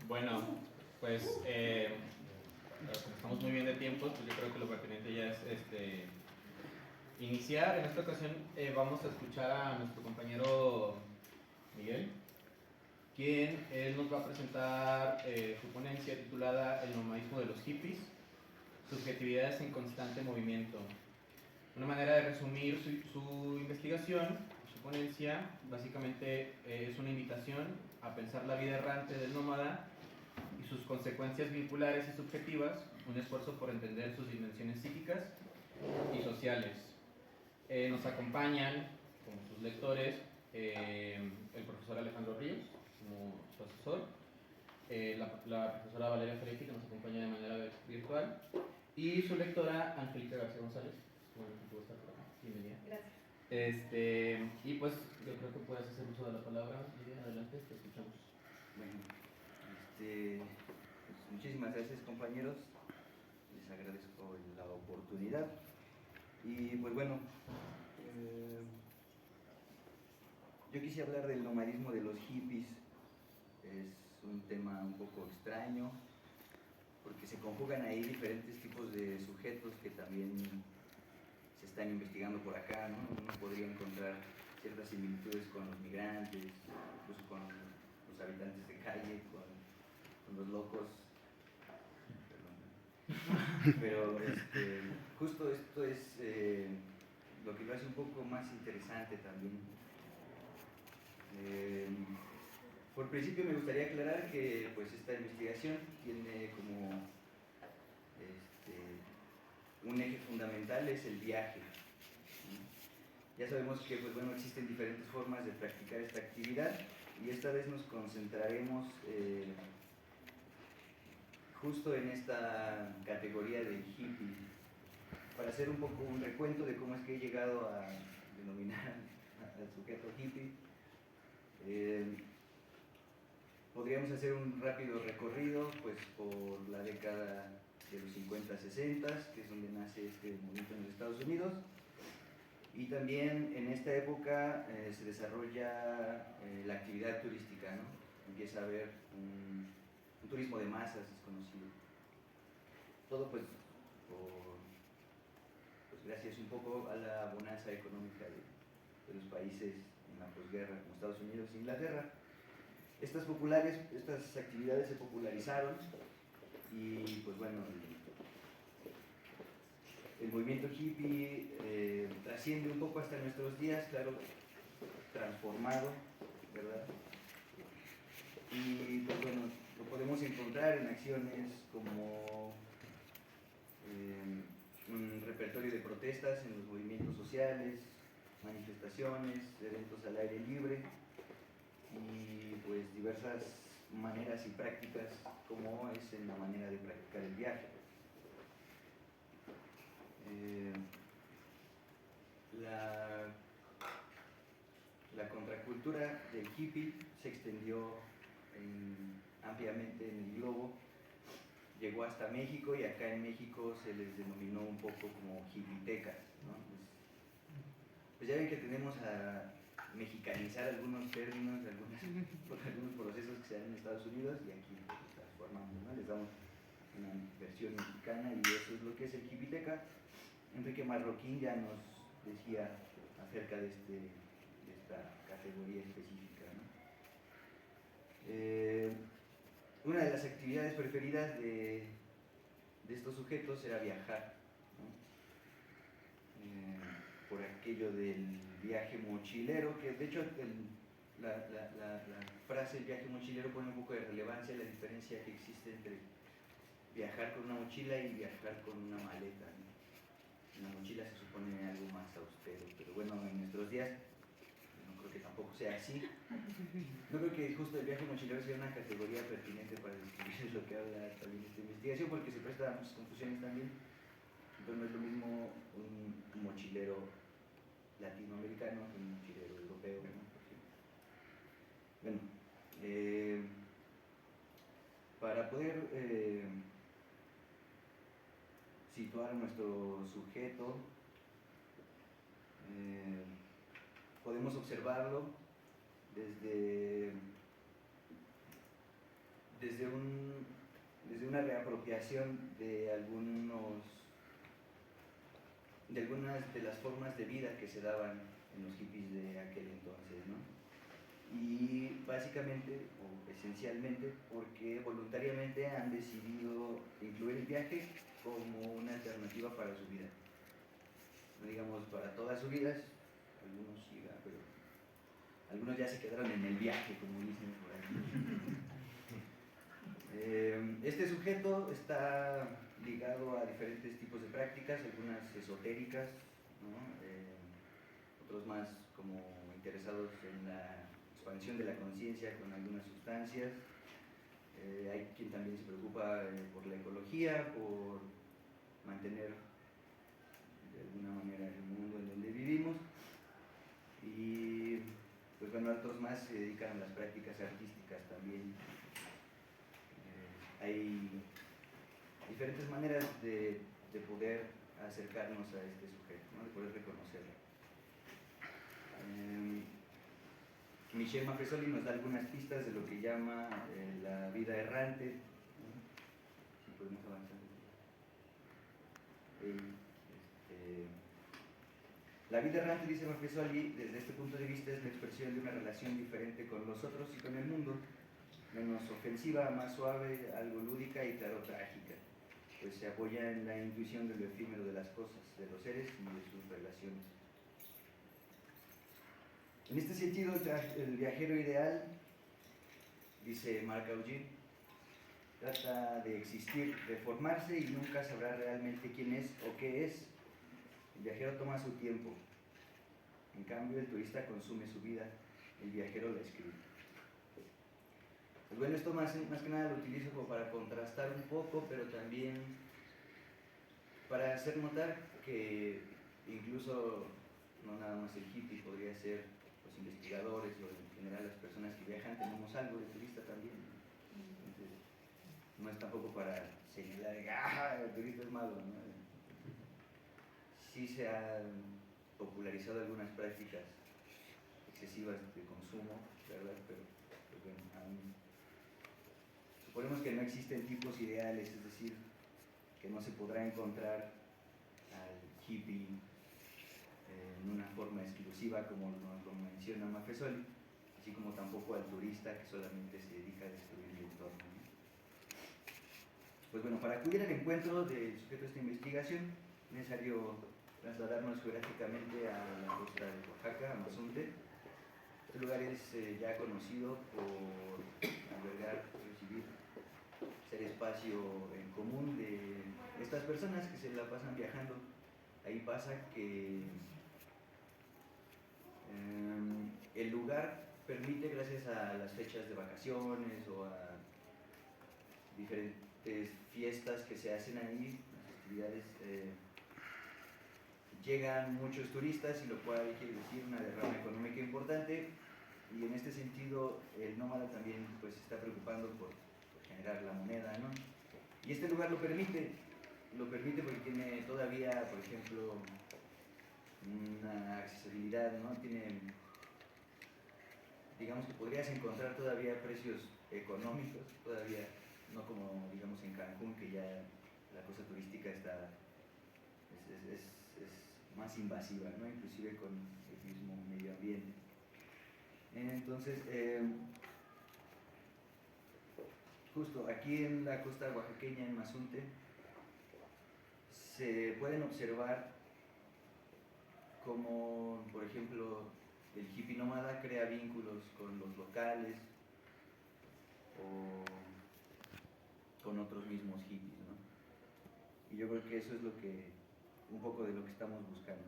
Bueno, pues estamos muy bien de tiempos, pues yo creo que lo pertinente ya es iniciar. En esta ocasión vamos a escuchar a nuestro compañero Miguel, quien él nos va a presentar su ponencia titulada El nomadismo de los hippies, subjetividades en constante movimiento. Una manera de resumir su investigación, su ponencia, básicamente es una invitación a pensar la vida errante del nómada y sus consecuencias vinculares y subjetivas, un esfuerzo por entender sus dimensiones psíquicas y sociales. Nos acompañan como sus lectores el profesor Alejandro Ríos, como su asesor, la profesora Valeria Ferretti, que nos acompaña de manera virtual, y su lectora Angélica García González. Bueno, que puede estar por acá. Bienvenida. Gracias. Y pues yo creo que puedes hacer uso de la palabra. Lidia, adelante, te escuchamos. Bueno, pues muchísimas gracias, compañeros, les agradezco la oportunidad. Y pues bueno, yo quise hablar del nomadismo de los hippies. Es un tema un poco extraño porque se conjugan ahí diferentes tipos de sujetos que también se están investigando por acá, ¿no? Uno podría encontrar ciertas similitudes con los migrantes, incluso con los habitantes de calle, con los locos. Perdón. Pero justo esto es lo que lo hace un poco más interesante también. Por principio me gustaría aclarar que pues esta investigación tiene como un eje fundamental es el viaje. Ya sabemos que pues, bueno, existen diferentes formas de practicar esta actividad y esta vez nos concentraremos justo en esta categoría del hippie, para hacer un poco un recuento de cómo es que he llegado a denominar al sujeto hippie. Podríamos hacer un rápido recorrido pues, por la década de los 50-60, que es donde nace este movimiento en los Estados Unidos. Y también en esta época se desarrolla la actividad turística, ¿no? Empieza a haber un turismo de masas, es conocido. Todo pues, gracias un poco a la bonanza económica de los países en la posguerra, como Estados Unidos e Inglaterra. Estas actividades se popularizaron y pues bueno, el movimiento hippie trasciende un poco hasta nuestros días, claro, transformado, ¿verdad? Y pues bueno, lo podemos encontrar en acciones como un repertorio de protestas en los movimientos sociales, manifestaciones, eventos al aire libre y pues diversas maneras y prácticas como es en la manera de practicar el viaje. La contracultura del hippie se extendió ampliamente en el globo, llegó hasta México y acá en México se les denominó un poco como hippitecas, ¿no? Pues ya ven que tenemos a mexicanizar algunos términos, algunos procesos que se dan en Estados Unidos y aquí los transformamos, ¿no? Les damos una versión mexicana y eso es lo que es el hippiteca. Enrique Marroquín ya nos decía acerca de esta categoría específica, ¿no? Una de las actividades preferidas de estos sujetos era viajar, ¿no? Por aquello del viaje mochilero, que de hecho la frase el viaje mochilero pone un poco de relevancia a la diferencia que existe entre viajar con una mochila y viajar con una maleta, ¿no? En la mochila se supone algo más austero, pero bueno, en nuestros días no creo que tampoco sea así. No creo que justo el viaje mochilero sea una categoría pertinente para describir lo que habla también esta investigación, porque se presta a muchas confusiones también. Entonces no es lo mismo un mochilero latinoamericano que un mochilero europeo, ¿no? Bueno, para poder situar a nuestro sujeto, podemos observarlo desde desde una reapropiación de algunas de las formas de vida que se daban en los hippies de aquel entonces, ¿no? Y básicamente, o esencialmente, porque voluntariamente han decidido incluir el viaje como una alternativa para su vida. No digamos para toda su vida, algunos sí, pero algunos ya se quedaron en el viaje, como dicen por ahí. Este sujeto está ligado a diferentes tipos de prácticas, algunas esotéricas, ¿no? Otros más como interesados en la expansión de la conciencia con algunas sustancias. Hay quien también se preocupa por la ecología, por mantener de alguna manera el mundo en donde vivimos. Y pues bueno, otros más se dedican a las prácticas artísticas también. Hay diferentes maneras de poder acercarnos a este sujeto, ¿no? De poder reconocerlo. Michel Maffesoli nos da algunas pistas de lo que llama la vida errante. Si podemos avanzar. La vida errante, dice Maffesoli, desde este punto de vista es la expresión de una relación diferente con los otros y con el mundo, menos ofensiva, más suave, algo lúdica y claro trágica, pues se apoya en la intuición de lo efímero de las cosas, de los seres y de sus relaciones. En este sentido, el viajero ideal, dice Marc Augin, trata de existir, de formarse y nunca sabrá realmente quién es o qué es. El viajero toma su tiempo, en cambio el turista consume su vida, el viajero la escribe. Pues bueno, esto más que nada lo utilizo como para contrastar un poco, pero también para hacer notar que incluso no nada más el hippie, podría ser los investigadores o en general las personas que viajan, tenemos algo de turista también. Entonces, no es tampoco para señalar que el turista es malo, ¿no? Sí se han popularizado algunas prácticas excesivas de consumo, ¿verdad? Pero pues bueno, suponemos que no existen tipos ideales, es decir, que no se podrá encontrar al hippie en una forma exclusiva como nos lo menciona Maffesoli, así como tampoco al turista que solamente se dedica a destruir el entorno, ¿no? Pues bueno, para acudir al encuentro del sujeto de esta investigación es necesario trasladarnos geográficamente a la costa de Oaxaca, a Mazunte. Este lugar es ya conocido por albergar, recibir, ser espacio en común de estas personas que se la pasan viajando. Ahí pasa que el lugar permite, gracias a las fechas de vacaciones o a diferentes fiestas que se hacen ahí, las actividades, llegan muchos turistas, y lo cual quiere decir una derrama económica importante, y en este sentido el nómada también pues, se está preocupando por generar la moneda, ¿no? Y este lugar lo permite porque tiene todavía, por ejemplo, una accesibilidad, ¿no? Tiene, digamos que podrías encontrar todavía precios económicos, todavía no como digamos en Cancún, que ya la cosa turística está es más invasiva, ¿no? Inclusive con el mismo medio ambiente. Entonces, justo aquí en la costa oaxaqueña, en Mazunte, se pueden observar como, por ejemplo, el hippie nómada crea vínculos con los locales o con otros mismos hippies, ¿no? Y yo creo que eso es un poco de lo que estamos buscando.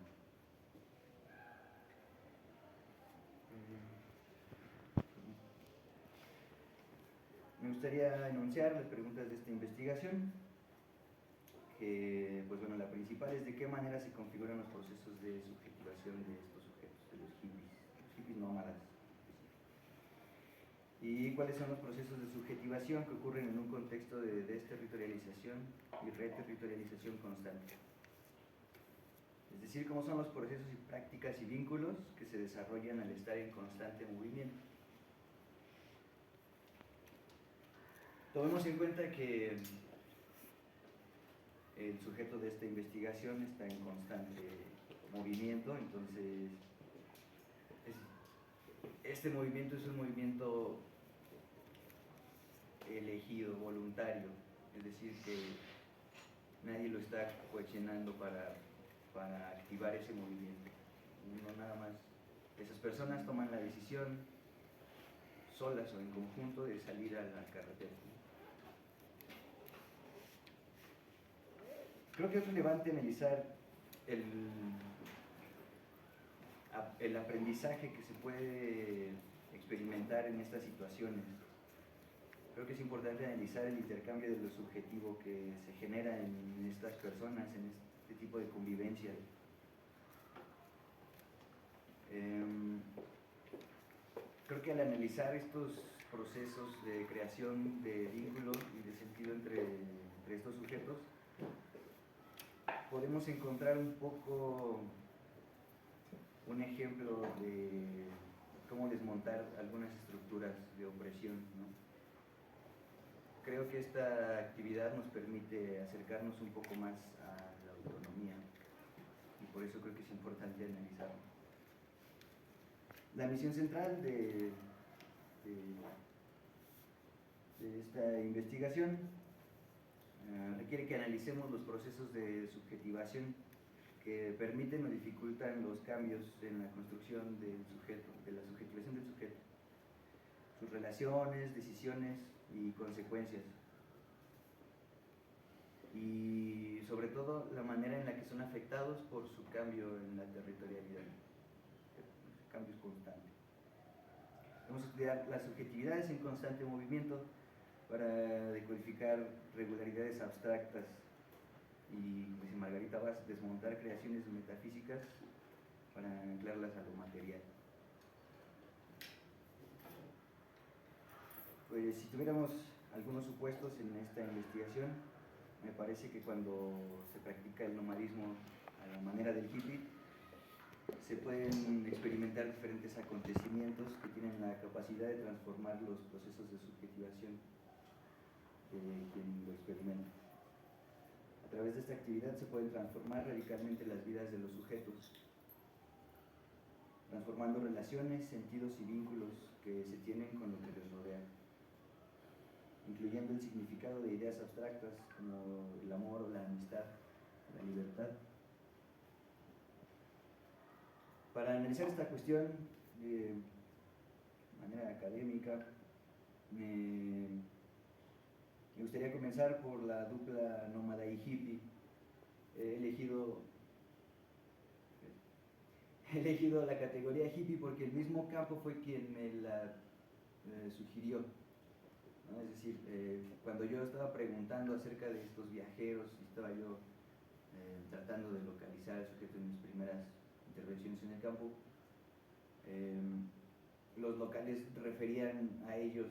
Me gustaría enunciar las preguntas de esta investigación, que, pues bueno, la principal es de qué manera se configuran los procesos de subjetivación de estos sujetos, de los hippies nómadas. Y cuáles son los procesos de subjetivación que ocurren en un contexto de desterritorialización y reterritorialización constante. Es decir, cómo son los procesos y prácticas y vínculos que se desarrollan al estar en constante movimiento. Tomemos en cuenta que el sujeto de esta investigación está en constante movimiento, entonces este movimiento es un movimiento elegido, voluntario, es decir, que nadie lo está coaccionando para activar ese movimiento. No nada más. Esas personas toman la decisión, solas o en conjunto, de salir a la carretera. Creo que es relevante analizar el aprendizaje que se puede experimentar en estas situaciones. Creo que es importante analizar el intercambio de lo subjetivo que se genera en estas personas, en este tipo de convivencia. Creo que al analizar estos procesos de creación de vínculos y de sentido entre estos sujetos, podemos encontrar un poco un ejemplo de cómo desmontar algunas estructuras de opresión, ¿no? Creo que esta actividad nos permite acercarnos un poco más a la autonomía y por eso creo que es importante analizarlo. La misión central de esta investigación requiere que analicemos los procesos de subjetivación que permiten o dificultan los cambios en la construcción del sujeto, de la subjetivación del sujeto, sus relaciones, decisiones y consecuencias, y sobre todo la manera en la que son afectados por su cambio en la territorialidad, cambios constantes. Vamos a estudiar las subjetividades en constante movimiento para decodificar regularidades abstractas y, como dice Margarita Vaz, desmontar creaciones metafísicas para anclarlas a lo material. Pues si tuviéramos algunos supuestos en esta investigación, me parece que cuando se practica el nomadismo a la manera del hippie, se pueden experimentar diferentes acontecimientos que tienen la capacidad de transformar los procesos de subjetivación de quien lo experimenta. A través de esta actividad se pueden transformar radicalmente las vidas de los sujetos, transformando relaciones, sentidos y vínculos que se tienen con lo que les rodea, incluyendo el significado de ideas abstractas como el amor o la amistad, la libertad. Para analizar esta cuestión de manera académica, me gustaría comenzar por la dupla nómada y hippie. He elegido la categoría hippie porque el mismo campo fue quien me la sugirió, ¿no? Es decir, cuando yo estaba preguntando acerca de estos viajeros y estaba yo tratando de localizar al sujeto en mis primeras intervenciones en el campo, los locales referían a ellos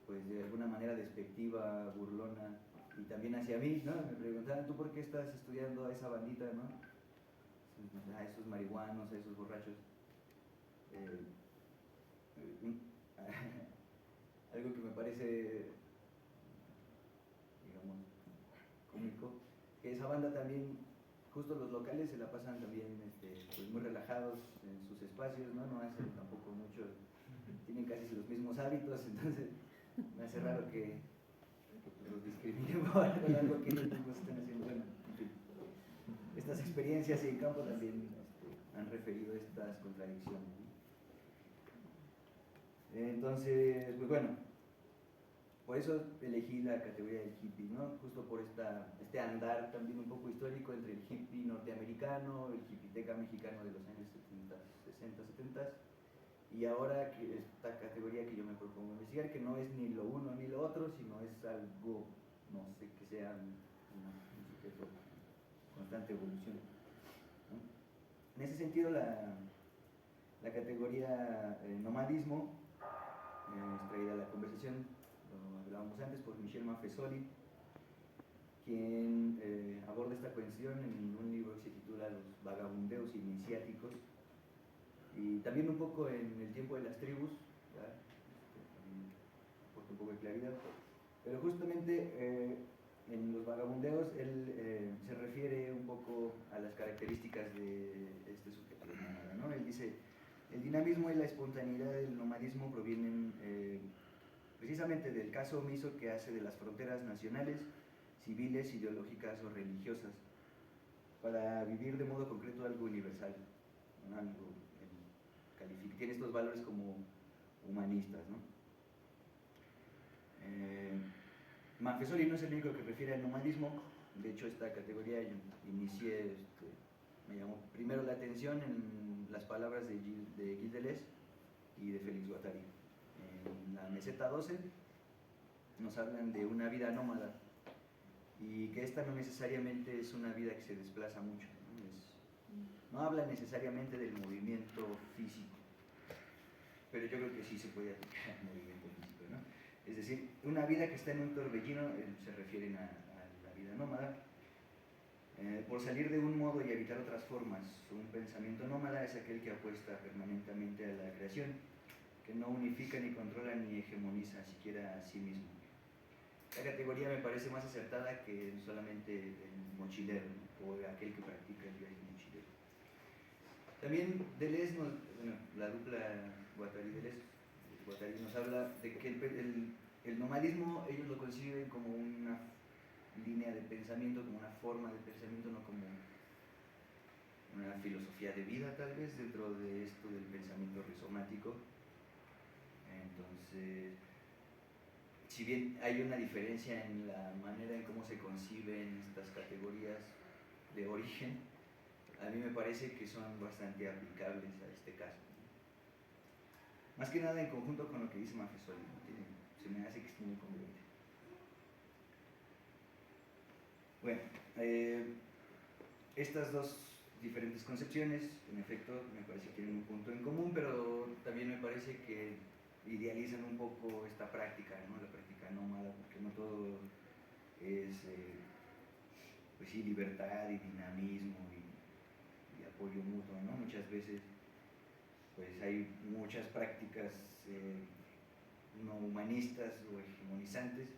pues de alguna manera despectiva, burlona, y también hacia mí, ¿no? Me preguntaban, ¿tú por qué estás estudiando a esa bandita, no? A esos marihuanos, a esos borrachos. Algo que me parece, digamos, cómico, que esa banda también, justo los locales se la pasan también pues muy relajados en sus espacios, ¿no? No hacen tampoco mucho, tienen casi los mismos hábitos, entonces me hace raro que los discriminen por algo que ellos mismos están haciendo. Bueno, en fin, estas experiencias en campo también han referido estas contradicciones, ¿no? Entonces, pues bueno, por eso elegí la categoría del hippie, ¿no? Justo por este andar también un poco histórico entre el hippie norteamericano, el hippiteca mexicano de los años 70, 60, 70, y ahora que esta categoría que yo me propongo investigar, que no es ni lo uno ni lo otro, sino es algo, no sé, que sea un sujeto en constante evolución, ¿no? En ese sentido, la categoría nomadismo, extraída de la conversación, lo hablábamos antes, por Michel Maffesoli, quien aborda esta cuestión en un libro que se titula Los vagabundeos iniciáticos, y también un poco en El tiempo de las tribus, también aporta un poco de claridad, Pero justamente en los vagabundeos él se refiere un poco a las características de este sujeto nómada, ¿no? Él dice, el dinamismo y la espontaneidad del nomadismo provienen precisamente del caso omiso que hace de las fronteras nacionales, civiles, ideológicas o religiosas, para vivir de modo concreto algo universal, algo, tiene estos valores como humanistas, ¿no? Manfesoli no es el único que refiere al nomadismo. De hecho, esta categoría yo inicié, me llamó primero la atención en las palabras de Gilles Deleuze y de Félix Guattari. En la meseta 12 nos hablan de una vida nómada y que esta no necesariamente es una vida que se desplaza mucho, no habla necesariamente del movimiento físico, pero yo creo que sí se puede aplicar al movimiento físico, ¿no? Es decir, una vida que está en un torbellino, se refieren a la vida nómada, por salir de un modo y evitar otras formas. Un pensamiento nómada es aquel que apuesta permanentemente a la creación, que no unifica ni controla ni hegemoniza siquiera a sí mismo. La categoría me parece más acertada que solamente el mochilero, ¿no? O aquel que practica el viaje mochilero. También Deleuze, la dupla Guattari-Deleuze, Guattari nos habla de que el nomadismo ellos lo conciben como una línea de pensamiento, como una forma de pensamiento, no como una filosofía de vida tal vez dentro de esto del pensamiento rizomático. Entonces, si bien hay una diferencia en la manera en cómo se conciben estas categorías de origen, a mí me parece que son bastante aplicables a este caso. Más que nada en conjunto con lo que dice Manfesoli, se me hace que es muy congruente. Bueno, estas dos diferentes concepciones, en efecto, me parece que tienen un punto en común, pero también me parece que idealizan un poco esta práctica, ¿no? La práctica nómada, porque no todo es, pues sí, libertad y dinamismo y apoyo mutuo, ¿no? Muchas veces pues hay muchas prácticas no humanistas o hegemonizantes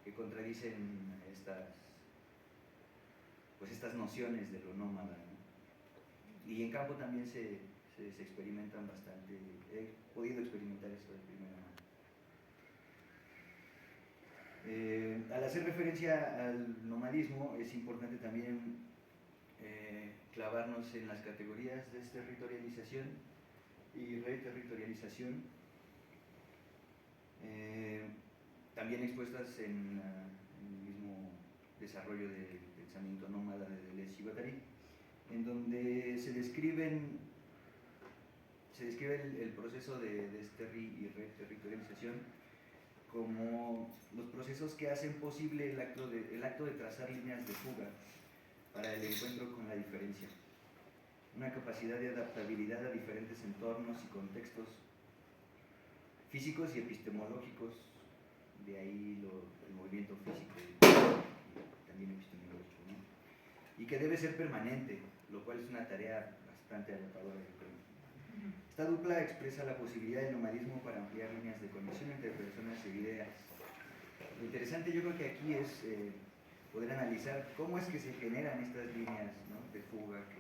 que contradicen estas nociones de lo nómada, ¿no? Y en campo también se experimentan bastante, he podido experimentar esto de primera mano. Al hacer referencia al nomadismo es importante también clavarnos en las categorías de territorialización y reterritorialización, también expuestas en el mismo desarrollo del pensamiento nómada de Deleuze y Guattari, en donde se describe el proceso de desterri y reterritorialización como los procesos que hacen posible el acto de trazar líneas de fuga para el encuentro con la diferencia, una capacidad de adaptabilidad a diferentes entornos y contextos físicos y epistemológicos, de ahí el movimiento físico y también epistemológico, ¿no? Y que debe ser permanente, lo cual es una tarea bastante agotadora, yo creo. Esta dupla expresa la posibilidad del nomadismo para ampliar líneas de conexión entre personas e ideas. Lo interesante yo creo que aquí es poder analizar cómo es que se generan estas líneas, ¿no?, de fuga que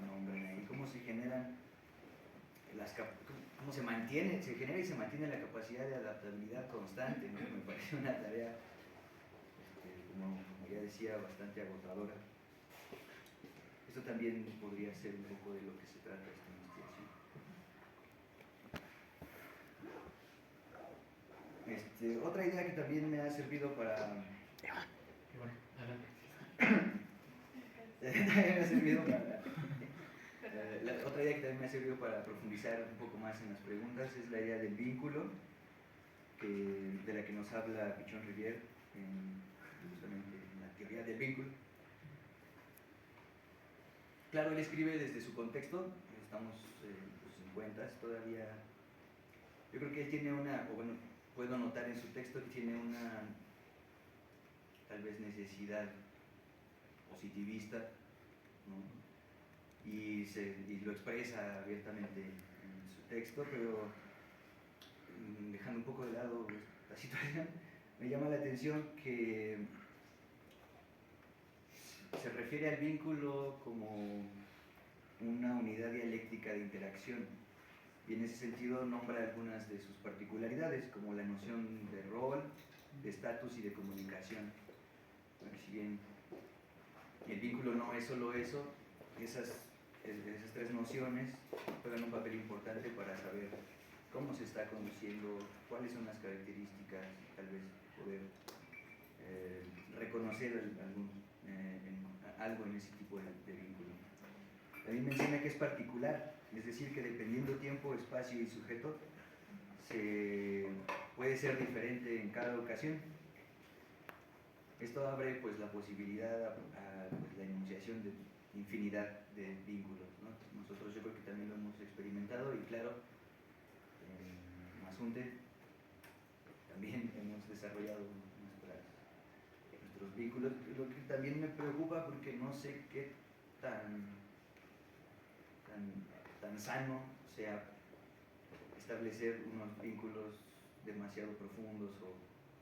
nombran ahí, cómo se generan, cómo se genera y se mantiene la capacidad de adaptabilidad constante, ¿no? Me parece una tarea, como ya decía, bastante agotadora. Esto también podría ser un poco de lo que se trata esta investigación. Otra idea que también me ha servido para... otra idea que también me ha servido para profundizar un poco más en las preguntas es la idea del vínculo, de la que nos habla Pichon Rivière, justamente en la teoría del vínculo. Claro, él escribe desde su contexto, estamos en los 50 todavía. Yo creo que él tiene puedo notar en su texto que tiene una, tal vez, necesidad positivista, ¿no? Y lo expresa abiertamente en su texto, pero dejando un poco de lado esta situación, me llama la atención que se refiere al vínculo como una unidad dialéctica de interacción, y en ese sentido nombra algunas de sus particularidades, como la noción de rol, de estatus y de comunicación. Bueno, si bien el vínculo no es solo eso, esas tres nociones juegan un papel importante para saber cómo se está conduciendo, cuáles son las características, tal vez poder reconocer algo en ese tipo de vínculo. También menciona que es particular, es decir, que dependiendo tiempo, espacio y sujeto, puede ser diferente en cada ocasión. Esto abre pues la posibilidad a pues, la enunciación de infinidad de vínculos, ¿no? Nosotros yo creo que también lo hemos experimentado y claro, en Mazunte también hemos desarrollado nuestros vínculos, lo que también me preocupa porque no sé qué tan sano sea establecer unos vínculos demasiado profundos o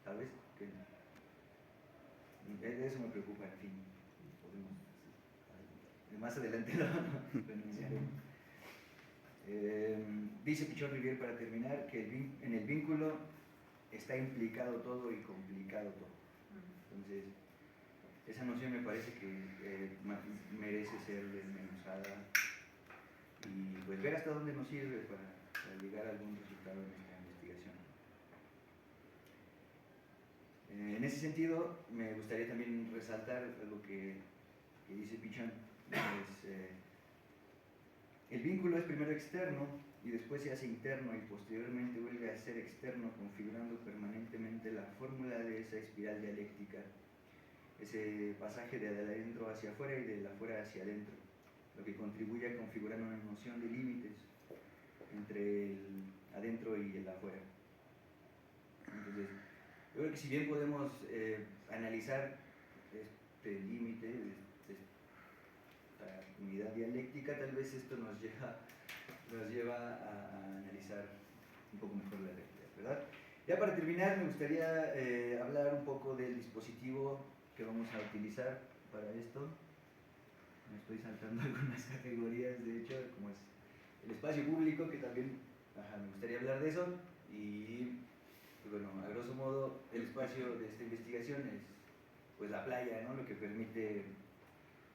tal vez que eso me preocupa, en fin, más adelante lo enunciaremos. Dice Pichón Rivière para terminar que en el vínculo está implicado todo y complicado todo. Entonces, esa noción me parece que merece ser desmenuzada y pues ver hasta dónde nos sirve para llegar a algún resultado en esta investigación. En ese sentido, me gustaría también resaltar lo que dice Pichón. El vínculo es primero externo y después se hace interno y posteriormente vuelve a ser externo, configurando permanentemente la fórmula de esa espiral dialéctica, ese pasaje de adentro hacia afuera y de afuera hacia adentro, lo que contribuye a configurar una noción de límites entre el adentro y el afuera. Entonces, yo creo que si bien podemos analizar este límite, esta unidad dialéctica, tal vez esto nos lleva a analizar un poco mejor la realidad, ¿verdad? Ya para terminar, me gustaría hablar un poco del dispositivo que vamos a utilizar para esto. Me estoy saltando algunas categorías, de hecho, como es el espacio público, que también me gustaría hablar de eso. Y pues bueno, a grosso modo, el espacio de esta investigación es pues la playa, ¿no? Lo que permite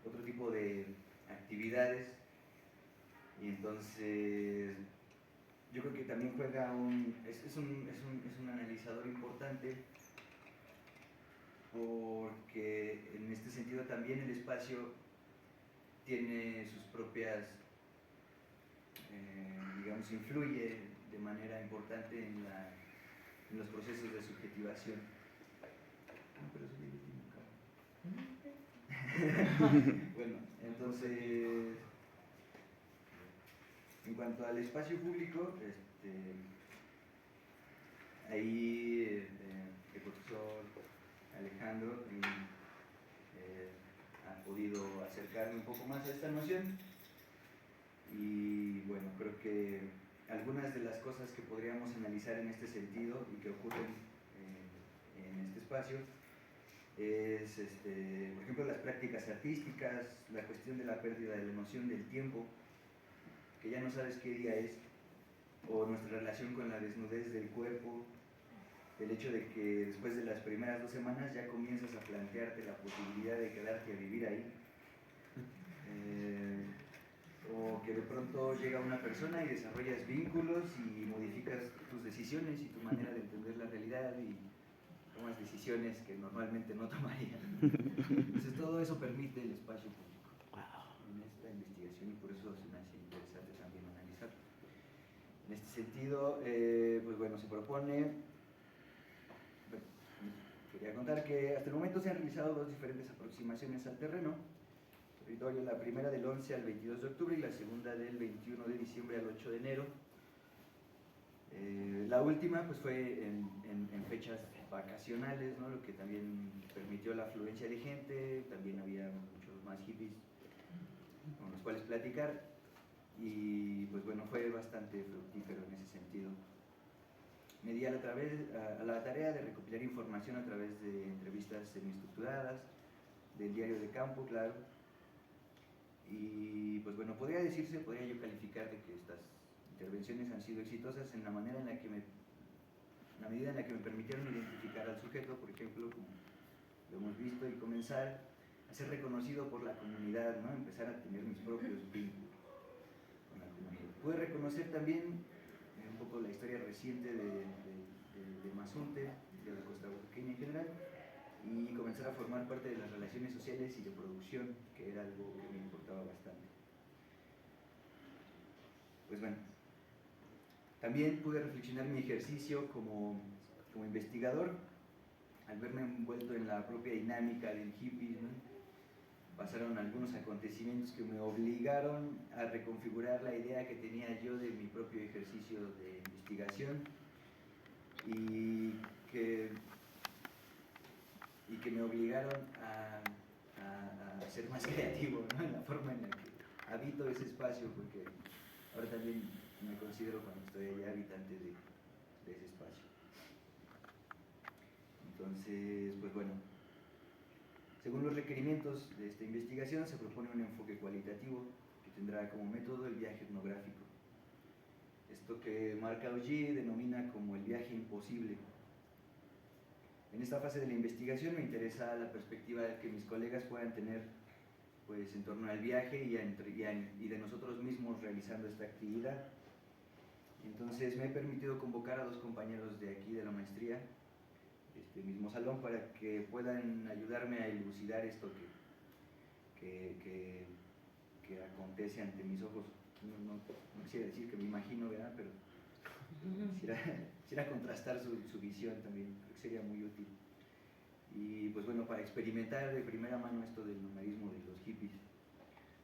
otro tipo de actividades. Y entonces yo creo que también juega es un analizador importante, porque en este sentido también el espacio tiene sus propias, digamos, influye de manera importante en los procesos de subjetivación. Bueno, entonces, en cuanto al espacio público, ahí el profesor Alejandro ha podido acercarme un poco más a esta noción y bueno, creo que algunas de las cosas que podríamos analizar en este sentido y que ocurren en este espacio es, por ejemplo, las prácticas artísticas, la cuestión de la pérdida de la noción del tiempo, que ya no sabes qué día es, o nuestra relación con la desnudez del cuerpo, el hecho de que después de las primeras 2 semanas ya comienzas a plantearte la posibilidad de quedarte a vivir ahí, o que de pronto llega una persona y desarrollas vínculos y modificas tus decisiones y tu manera de entender la realidad y tomas decisiones que normalmente no tomarían. Entonces todo eso permite el espacio público en esta investigación y por eso se me hace interesante también analizarlo. En este sentido, pues bueno, se propone, quería contar que hasta el momento se han realizado 2 diferentes aproximaciones al terreno, territorio, la primera del 11 al 22 de octubre y la segunda del 21 de diciembre al 8 de enero. La última pues fue en fechas vacacionales, ¿no? Lo que también permitió la afluencia de gente, también había muchos más hippies con los cuales platicar y pues bueno, fue bastante fructífero en ese sentido. me di a la tarea de recopilar información a través de entrevistas semiestructuradas, del diario de campo, claro. Y pues bueno, podría yo calificar de que estas intervenciones han sido exitosas en la medida en la que me permitieron identificar al sujeto, por ejemplo, como lo hemos visto, y comenzar a ser reconocido por la comunidad, ¿no? Empezar a tener mis propios vínculos con la comunidad. Pude reconocer también un poco la historia reciente de Mazunte, de la Costa Oaxaqueña en general, y comenzar a formar parte de las relaciones sociales y de producción, que era algo que me importaba bastante. Pues bueno, también pude reflexionar mi ejercicio como investigador, al verme envuelto en la propia dinámica del hippie, ¿no? Pasaron algunos acontecimientos que me obligaron a reconfigurar la idea que tenía yo de mi propio ejercicio de investigación y que me obligaron a ser más creativo, ¿no? En la forma en la que habito ese espacio, porque ahora también me considero, cuando estoy allá, habitante de ese espacio. Entonces, pues bueno, según los requerimientos de esta investigación, se propone un enfoque cualitativo que tendrá como método el viaje etnográfico. Esto que Marc Augé denomina como el viaje imposible. En esta fase de la investigación me interesa la perspectiva que mis colegas puedan tener, pues, en torno al viaje y de nosotros mismos realizando esta actividad. Entonces me he permitido convocar a 2 compañeros de aquí de la maestría, este mismo salón, para que puedan ayudarme a elucidar esto que acontece ante mis ojos. No quisiera decir que me imagino, ¿verdad? Pero quisiera contrastar su visión también, creo que sería muy útil. Y pues bueno, para experimentar de primera mano esto del nomadismo de los hippies.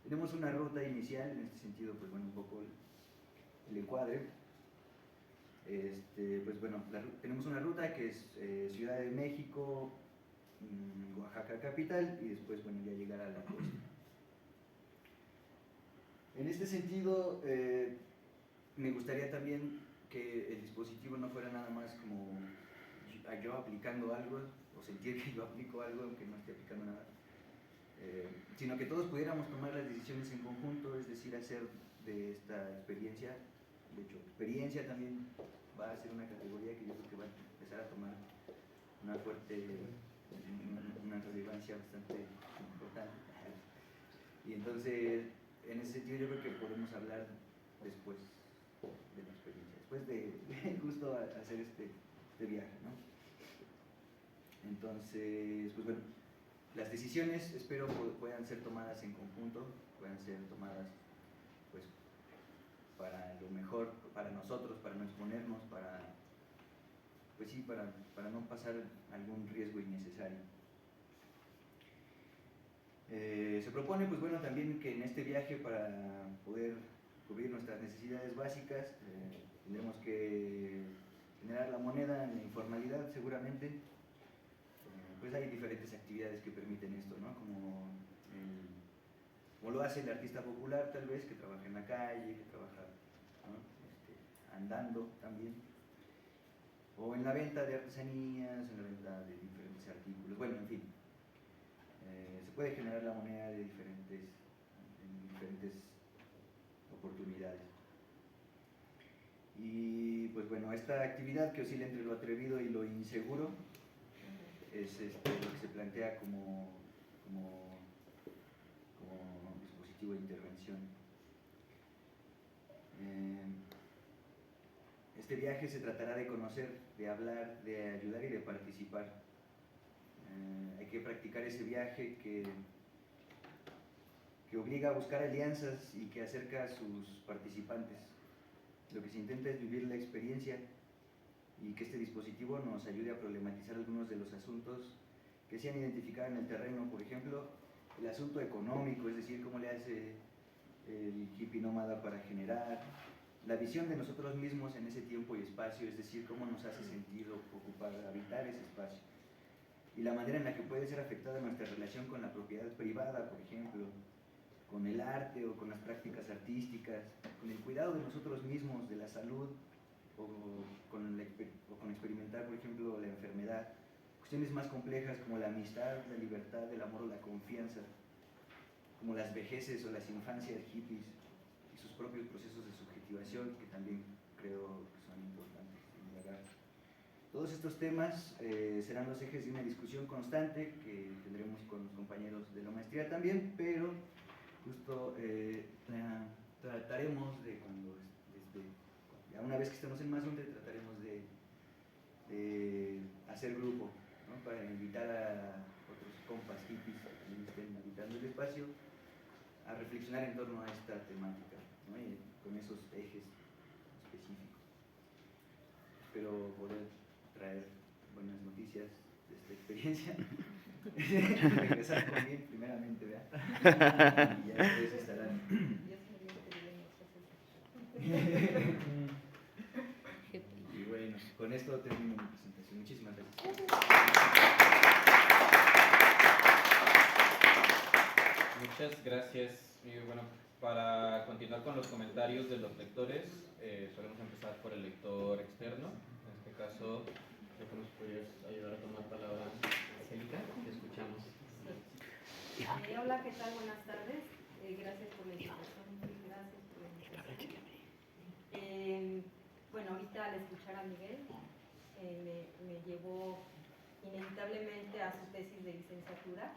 Tenemos una ruta inicial, en este sentido, pues bueno, un poco el encuadre. Pues bueno, tenemos una ruta que es Ciudad de México, Oaxaca capital, y después, bueno, ya llegar a la costa. En este sentido, me gustaría también que el dispositivo no fuera nada más como yo aplicando algo, o sentir que yo aplico algo aunque no esté aplicando nada, sino que todos pudiéramos tomar las decisiones en conjunto, es decir, hacer de esta experiencia, de hecho, experiencia también va a ser una categoría que yo creo que va a empezar a tomar una relevancia bastante importante. Y entonces, en ese sentido, yo creo que podemos hablar después de la experiencia, después de justo hacer este viaje, ¿no? Entonces, pues bueno, las decisiones espero puedan ser tomadas en conjunto, puedan ser tomadas, pues, para lo mejor, para nosotros, para no exponernos, pues sí, para no pasar algún riesgo innecesario. Se propone, pues bueno, también que en este viaje, para poder cubrir nuestras necesidades básicas, tendremos que generar la moneda en la informalidad, seguramente. Pues hay diferentes actividades que permiten esto, ¿no? Como lo hace el artista popular, tal vez, que trabaja en la calle, que trabaja, ¿no? Andando también, o en la venta de artesanías, en la venta de diferentes artículos, bueno, en fin, se puede generar la moneda en diferentes oportunidades. Y pues bueno, esta actividad que oscila entre lo atrevido y lo inseguro es lo que se plantea como dispositivo de intervención. Este viaje se tratará de conocer, de hablar, de ayudar y de participar. Hay que practicar ese viaje que obliga a buscar alianzas y que acerca a sus participantes. Lo que se intenta es vivir la experiencia y que este dispositivo nos ayude a problematizar algunos de los asuntos que se han identificado en el terreno. Por ejemplo, el asunto económico, es decir, cómo le hace el hippie nómada para generar, la visión de nosotros mismos en ese tiempo y espacio, es decir, cómo nos hace sentido habitar ese espacio, y la manera en la que puede ser afectada nuestra relación con la propiedad privada, por ejemplo, con el arte o con las prácticas artísticas, con el cuidado de nosotros mismos, de la salud, con experimentar, por ejemplo, la enfermedad, cuestiones más complejas como la amistad, la libertad, el amor o la confianza, como las vejeces o las infancias hippies y sus propios procesos de subjetivación, que también creo que son importantes indagar. Todos estos temas serán los ejes de una discusión constante que tendremos con los compañeros de la maestría también, pero justo trataremos de ya una vez que estemos en Mazunte, trataremos de hacer grupo, ¿no? Para invitar a otros compas hippies que también estén habitando el espacio a reflexionar en torno a esta temática, ¿no? Y con esos ejes específicos. Espero poder traer buenas noticias de esta experiencia. Regresar con bien, primeramente, ¿verdad? Y ya después estarán. Y bueno, con esto termino mi presentación. Muchísimas gracias. Muchas gracias. Y bueno, para continuar con los comentarios de los lectores, solemos empezar por el lector externo. En este caso, creo que nos podrías ayudar a tomar palabra, Angélica. Te escuchamos. Hola, ¿qué tal? Buenas tardes. Gracias por la invitación. Gracias por la invitación. Bueno, ahorita al escuchar a Miguel, me llevó inevitablemente a su tesis de licenciatura.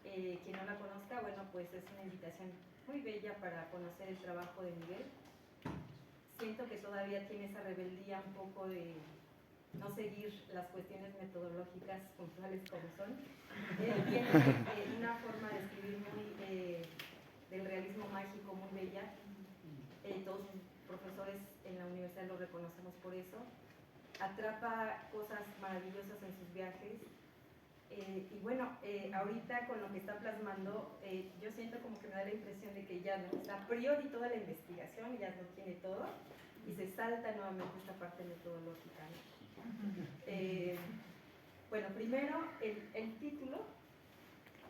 Quien no la conozca, bueno, pues es una invitación muy bella para conocer el trabajo de Miguel. Siento que todavía tiene esa rebeldía un poco de no seguir las cuestiones metodológicas puntuales como son. Tiene una forma de escribir muy del realismo mágico muy bella. Todos sus profesores en la universidad lo reconocemos por eso. Atrapa cosas maravillosas en sus viajes. Y bueno, ahorita con lo que está plasmando, yo siento como que me da la impresión de que ya no está a priori toda la investigación, ya no tiene todo, y se salta nuevamente esta parte metodológica, ¿no? Bueno, primero, el título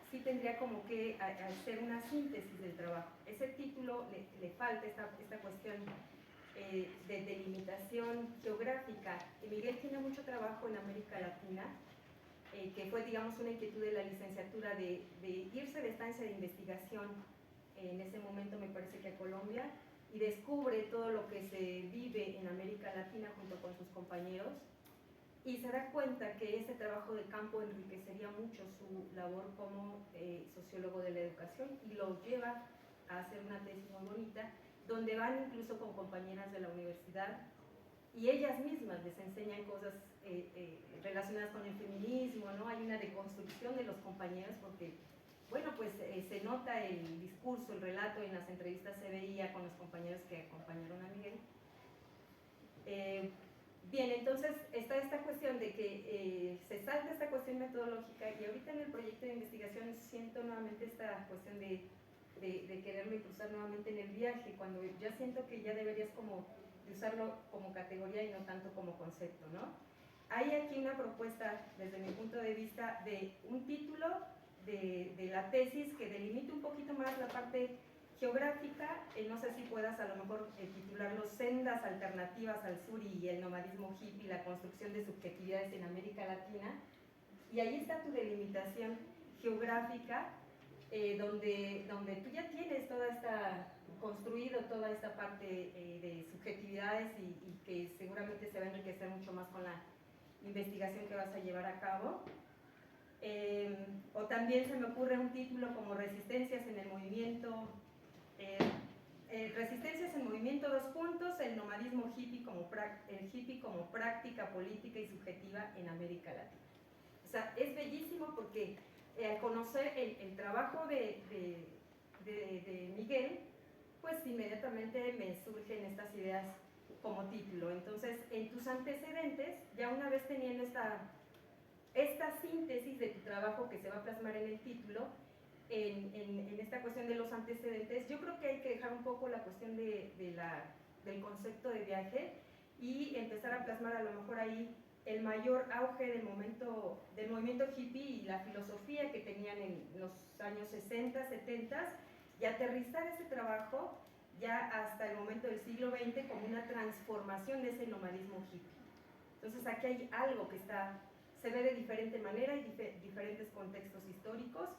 sí tendría como que hacer una síntesis del trabajo. Ese título le falta esta cuestión de delimitación geográfica. Miguel tiene mucho trabajo en América Latina, que fue, digamos, una inquietud de la licenciatura de irse de estancia de investigación, en ese momento me parece que a Colombia, y descubre todo lo que se vive en América Latina junto con sus compañeros, y se da cuenta que ese trabajo de campo enriquecería mucho su labor como sociólogo de la educación, y lo lleva a hacer una tesis muy bonita, donde van incluso con compañeras de la universidad, y ellas mismas les enseñan cosas relacionadas con el feminismo, ¿no? Hay una deconstrucción de los compañeros porque, bueno, pues se nota el discurso, el relato, en las entrevistas se veía con los compañeros que acompañaron a Miguel. Bien, entonces está esta cuestión de que se salta esta cuestión metodológica, y ahorita en el proyecto de investigación siento nuevamente esta cuestión de quererlo impulsar nuevamente en el viaje, cuando ya siento que ya deberías como de usarlo como categoría y no tanto como concepto, ¿no? Hay aquí una propuesta, desde mi punto de vista, de un título de la tesis que delimite un poquito más la parte geográfica. No sé si puedas a lo mejor titularlo Sendas alternativas al sur y el nomadismo hippie, la construcción de subjetividades en América Latina, y ahí está tu delimitación geográfica, donde tú ya tienes construido toda esta parte de subjetividades y que seguramente se va a enriquecer mucho más con la investigación que vas a llevar a cabo. O también se me ocurre un título como Resistencias en el movimiento, Resistencias en movimiento, el nomadismo hippie como práctica política y subjetiva en América Latina. O sea, es bellísimo porque al conocer el trabajo de Miguel, pues inmediatamente me surgen estas ideas como título. Entonces, en tus antecedentes, ya una vez teniendo esta síntesis de tu trabajo que se va a plasmar en el título, en esta cuestión de los antecedentes, yo creo que hay que dejar un poco la cuestión del concepto de viaje y empezar a plasmar a lo mejor ahí el mayor auge del movimiento hippie y la filosofía que tenían en los años 60, 70, y aterrizar ese trabajo ya hasta el momento del siglo XX como una transformación de ese nomadismo hippie. Entonces aquí hay algo que se ve de diferente manera y diferentes contextos históricos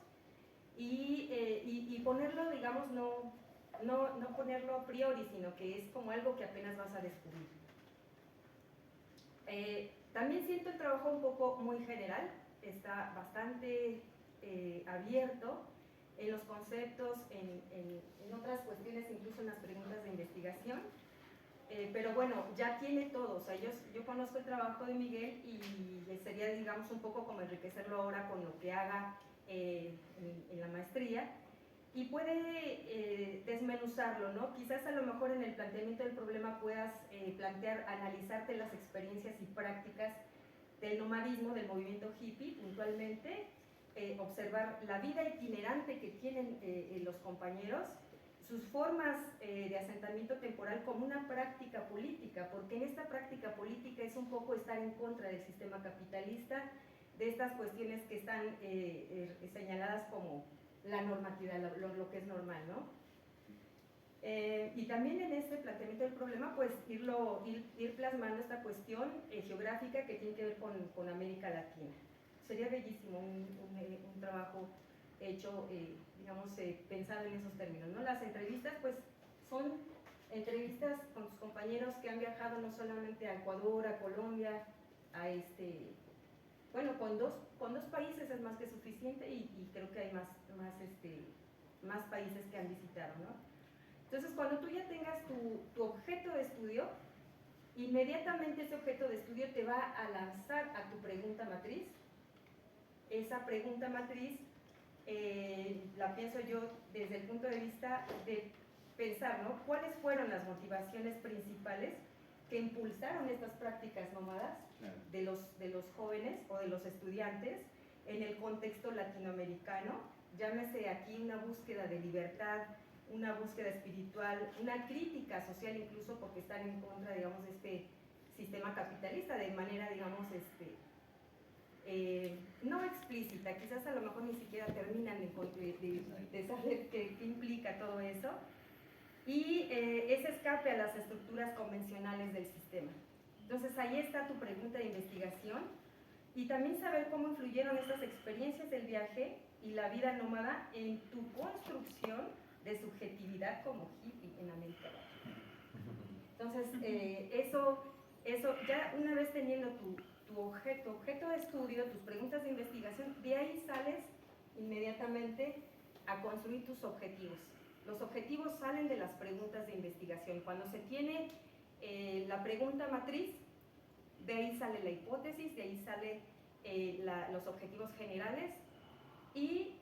y ponerlo, digamos, no ponerlo a priori, sino que es como algo que apenas vas a descubrir. También siento el trabajo un poco muy general, está bastante abierto en los conceptos, en otras cuestiones, incluso en las preguntas de investigación. Pero bueno, ya tiene todo. O sea, yo conozco el trabajo de Miguel y sería, digamos, un poco como enriquecerlo ahora con lo que haga en la maestría, y puede desmenuzarlo, ¿no? Quizás a lo mejor en el planteamiento del problema puedas analizarte las experiencias y prácticas del nomadismo, del movimiento hippie puntualmente, observar la vida itinerante que tienen los compañeros, sus formas de asentamiento temporal como una práctica política, porque en esta práctica política es un poco estar en contra del sistema capitalista, de estas cuestiones que están señaladas como la normatividad, lo que es normal, ¿no? Y también en este planteamiento del problema, pues ir plasmando esta cuestión geográfica que tiene que ver con América Latina. Sería bellísimo un trabajo hecho, digamos, pensado en esos términos, ¿no? Las entrevistas, pues, son entrevistas con tus compañeros que han viajado no solamente a Ecuador, a Colombia, bueno, con dos países es más que suficiente y creo que hay más países que han visitado, ¿no? Entonces, cuando tú ya tengas tu objeto de estudio, inmediatamente ese objeto de estudio te va a lanzar a tu pregunta matriz. Esa pregunta matriz la pienso yo desde el punto de vista de pensar, ¿no? ¿Cuáles fueron las motivaciones principales que impulsaron estas prácticas nómadas de los jóvenes o de los estudiantes en el contexto latinoamericano? Llámese aquí una búsqueda de libertad, una búsqueda espiritual, una crítica social incluso, porque están en contra, digamos, de este sistema capitalista de manera, digamos, no explícita, quizás a lo mejor ni siquiera terminan de saber qué implica todo eso, y ese escape a las estructuras convencionales del sistema. Entonces ahí está tu pregunta de investigación, y también saber cómo influyeron estas experiencias del viaje y la vida nómada en tu construcción de subjetividad como hippie en América Latina. Entonces, eso ya una vez teniendo tu objeto de estudio, tus preguntas de investigación, de ahí sales inmediatamente a construir tus objetivos. Los objetivos salen de las preguntas de investigación. Cuando se tiene la pregunta matriz, de ahí sale la hipótesis, de ahí salen los objetivos generales, y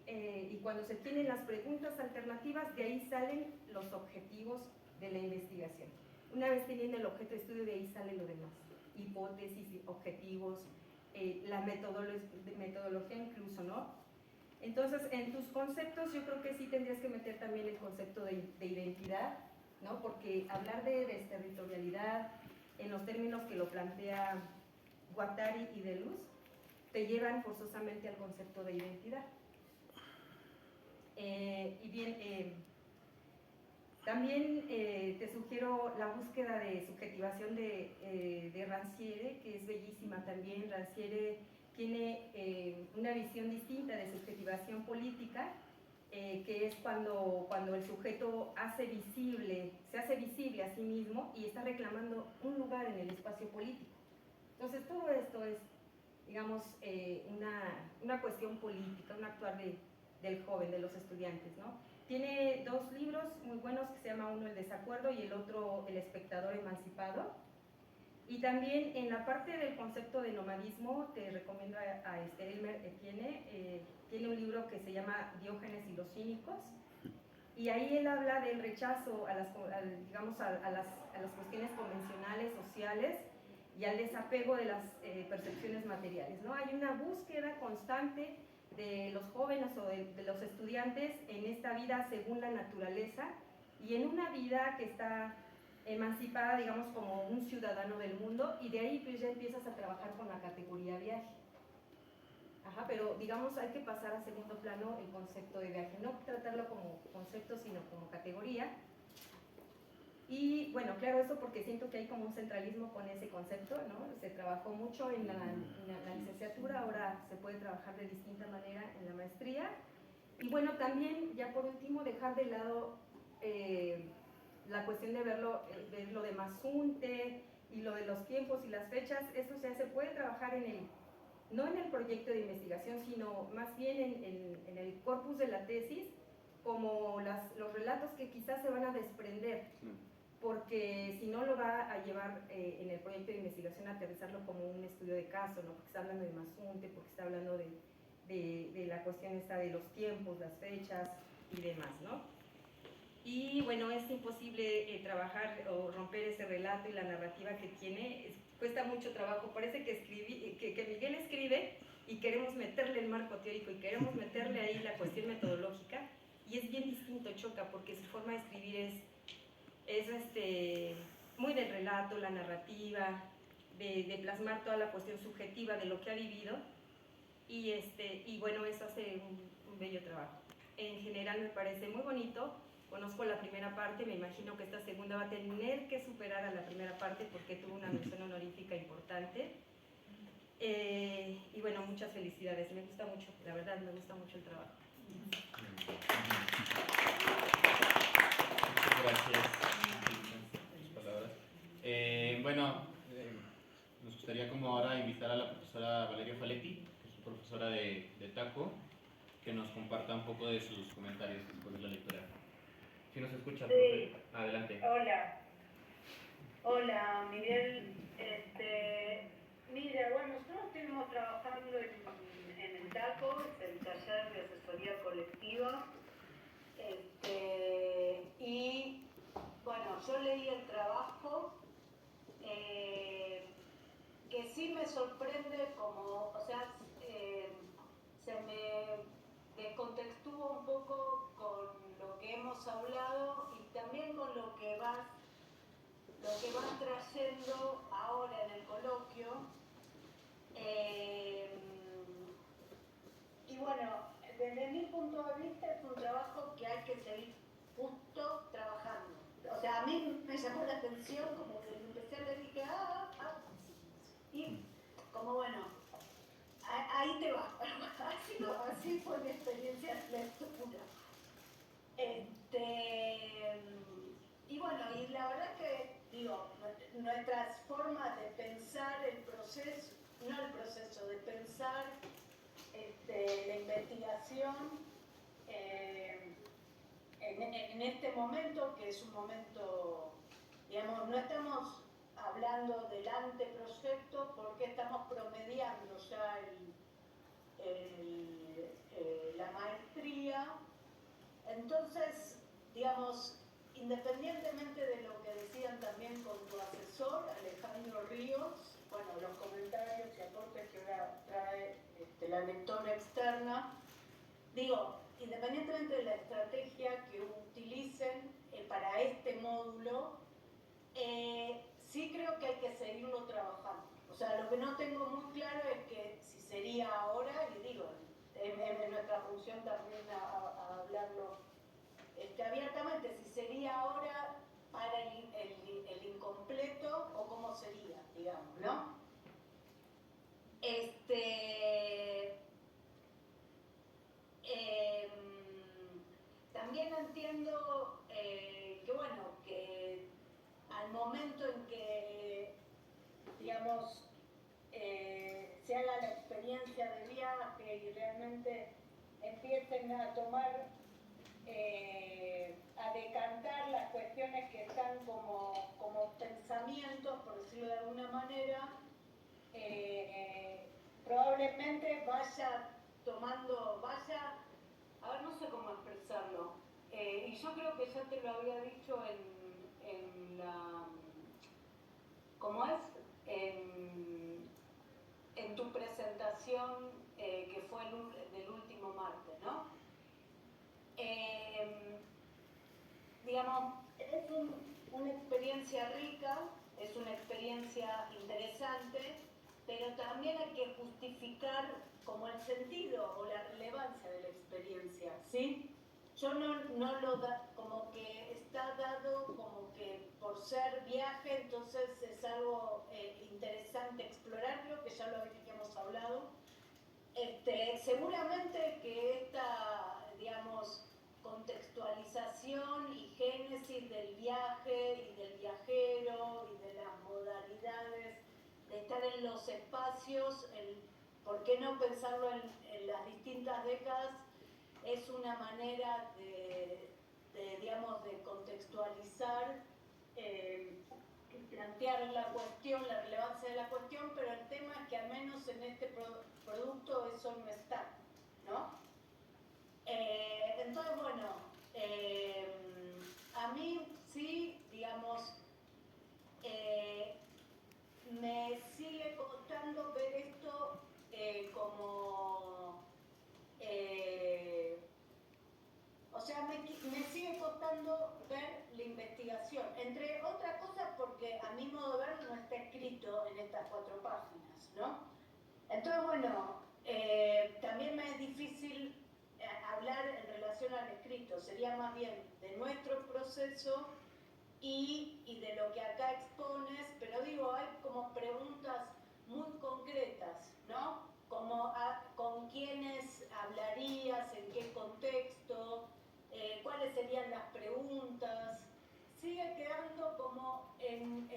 cuando se tienen las preguntas alternativas, de ahí salen los objetivos de la investigación. Una vez teniendo el objeto de estudio, de ahí sale lo demás. Hipótesis, objetivos, la metodología incluso, ¿no? Entonces, en tus conceptos yo creo que sí tendrías que meter también el concepto de identidad, ¿no? Porque hablar de desterritorialidad en los términos que lo plantea Guattari y Deleuze te llevan forzosamente al concepto de identidad. Y bien, también te sugiero la búsqueda de subjetivación de Rancière, que es bellísima también. Rancière tiene una visión distinta de subjetivación política, que es cuando el sujeto se hace visible a sí mismo y está reclamando un lugar en el espacio político. Entonces todo esto es, digamos, una cuestión política, un actuar del joven, de los estudiantes, ¿no? Tiene dos libros muy buenos, que se llama uno El desacuerdo y el otro El espectador emancipado. Y también en la parte del concepto de nomadismo te recomiendo a Elmer Etienne. Tiene un libro que se llama Diógenes y los cínicos, y ahí él habla del rechazo a las cuestiones convencionales, sociales, y al desapego de las percepciones materiales, ¿no? Hay una búsqueda constante de los jóvenes o de los estudiantes en esta vida según la naturaleza, y en una vida que está emancipada, digamos, como un ciudadano del mundo, y de ahí pues ya empiezas a trabajar con la categoría viaje. Ajá, pero digamos hay que pasar a segundo plano el concepto de viaje, no tratarlo como concepto sino como categoría. Y bueno, claro, eso porque siento que hay como un centralismo con ese concepto, ¿no? Se trabajó mucho en la licenciatura, ahora se puede trabajar de distinta manera en la maestría. Y bueno, también, ya por último, dejar de lado la cuestión de ver lo de Mazunte y lo de los tiempos y las fechas. Eso ya se puede trabajar no en el proyecto de investigación, sino más bien en el corpus de la tesis, como los relatos que quizás se van a desprender, porque si no lo va a llevar en el proyecto de investigación a aterrizarlo como un estudio de caso, ¿no? Porque está hablando de Mazunte, porque está hablando de la cuestión esta de los tiempos, las fechas y demás, ¿no? Y bueno, es imposible trabajar o romper ese relato y la narrativa que tiene, cuesta mucho trabajo. Parece que Miguel escribe y queremos meterle el marco teórico y queremos meterle ahí la cuestión metodológica, y es bien distinto, choca, porque su forma de escribir es muy del relato, la narrativa, de plasmar toda la cuestión subjetiva de lo que ha vivido, y bueno, eso hace un bello trabajo. En general me parece muy bonito. Conozco la primera parte, me imagino que esta segunda va a tener que superar a la primera parte porque tuvo una mención honorífica importante. Y bueno, muchas felicidades, me gusta mucho, la verdad me gusta mucho el trabajo. Muchas gracias por sus palabras. Bueno, nos gustaría como ahora invitar a la profesora Valeria Faletti, que es profesora de TACO, que nos comparta un poco de sus comentarios después de la lectura. Si nos escucha, sí. Adelante. Hola Miguel. Mira, bueno, nosotros estuvimos trabajando en el TACO, el taller de asesoría colectiva, y bueno, yo leí el trabajo, que sí me sorprende como, o sea, se me descontextúa un poco con lo que hemos hablado y también con lo que vas trayendo ahora en el coloquio. Y bueno, desde mi punto de vista es un trabajo que hay que seguir justo trabajando. O sea, a mí me llamó la atención, como que empecé a leer y dije, y como bueno, ahí te va. Así fue mi experiencia de lectura. Y bueno, y la verdad que, digo, nuestras formas de pensar el proceso, no el proceso, de pensar la investigación en este momento, que es un momento, digamos, no estamos hablando del anteproyecto porque estamos promediando ya la maestría. Entonces, digamos, independientemente de lo que decían también con tu asesor, Alejandro Ríos, bueno, los comentarios y aportes que ahora trae la lectora externa, digo, independientemente de la estrategia que utilicen para este módulo, sí creo que hay que seguirlo trabajando. O sea, lo que no tengo muy claro es que si sería ahora, y digo, es nuestra función también a hablarlo abiertamente, si sería ahora para el incompleto o cómo sería, digamos, ¿no? También entiendo que, bueno, que al momento en que, digamos, se haga la experiencia de viaje y realmente empiecen a tomar, a decantar las cuestiones que están como pensamientos, por decirlo de alguna manera, probablemente vaya tomando, a ver, no sé cómo expresarlo, y yo creo que ya te lo había dicho en la, ¿cómo es? En tu presentación, que fue del último martes, ¿no? Digamos, es una experiencia rica, es una experiencia interesante, pero también hay que justificar como el sentido o la relevancia de la experiencia, ¿sí? Yo no lo da, como que está dado como que por por ser viaje, entonces es algo interesante explorarlo, que ya lo habíamos hablado. Seguramente que esta, digamos, contextualización y génesis del viaje y del viajero y de las modalidades de estar en los espacios, ¿por qué no pensarlo en las distintas décadas? Es una manera digamos, de contextualizar, plantear la cuestión, la relevancia de la cuestión, pero el tema es que al menos en este producto eso no está, ¿no? Entonces, bueno, a mí sí, digamos, me sigue costando ver esto como... o sea, me sigue costando ver la investigación, entre otras cosas porque a mi modo de ver no está escrito en estas 4 páginas, ¿no? Entonces, bueno, también me es difícil hablar en relación al escrito, sería más bien de nuestro proceso y de lo que acá expones, pero digo, hay como preguntas muy concretas, ¿no? Como con quiénes hablarías, en qué contexto, cuáles serían las preguntas. Sigue quedando como en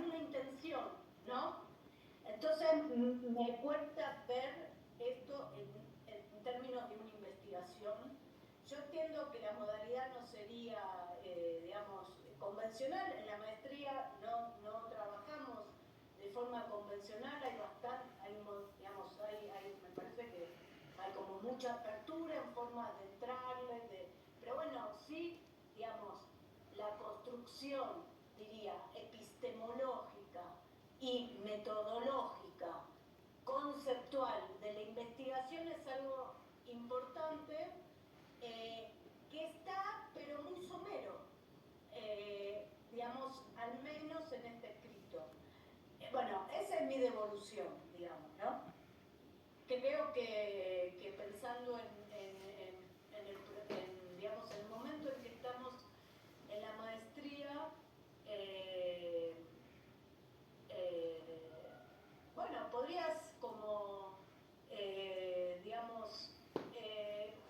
una intención, ¿no? Entonces me cuesta ver esto en términos de una investigación. Yo entiendo que la modalidad no sería, digamos, convencional. En la maestría no trabajamos de forma convencional, hay bastante, digamos, me parece que hay como mucha apertura en formas de entrarle, pero bueno, sí, digamos, la construcción, diría, epistemológica y metodológica, conceptual de la investigación es algo importante, que está, pero muy somero, digamos, al menos en este escrito. Bueno, esa es mi devolución, digamos, ¿no? Creo que pensando digamos, en el momento en que estamos en la maestría, bueno, podrías como, digamos,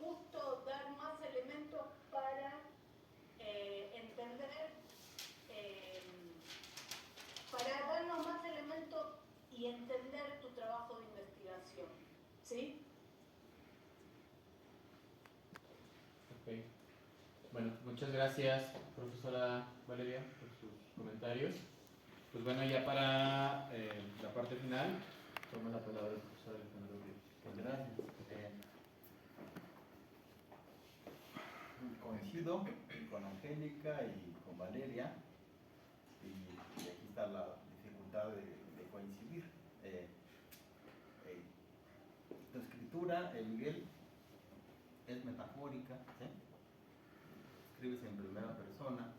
justo dar más elementos para entender, para darnos más elementos y entender tu trabajo de investigación, ¿sí? Ok. Bueno, muchas gracias, profesora Valeria, por sus comentarios. Pues bueno, ya para la parte final, toma la palabra el profesor Alejandro Ríos. Pues gracias. Coincido con Angélica y con Valeria, y aquí está la dificultad de coincidir. Tu escritura, Miguel, es metafórica, ¿sí? Escribes en primera persona,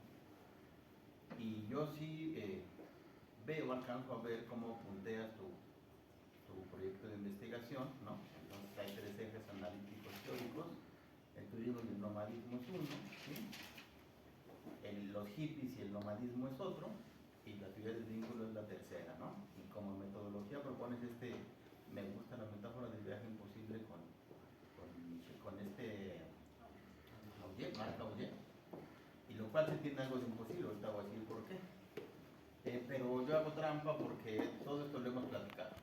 y yo sí alcanzo a ver cómo punteas tu proyecto de investigación, ¿no? Entonces hay 3 ejes analíticos teóricos, el turismo y el nomadismo es uno, ¿sí? Los hippies y el nomadismo es otro, y la teoría del vínculo es la tercera, ¿no? Y como metodología propones me gusta la metáfora del viaje imposible con Marc Augé, y lo cual se entiende algo de imposible, ahorita voy a decir por qué. Pero yo hago trampa porque todo esto lo hemos platicado.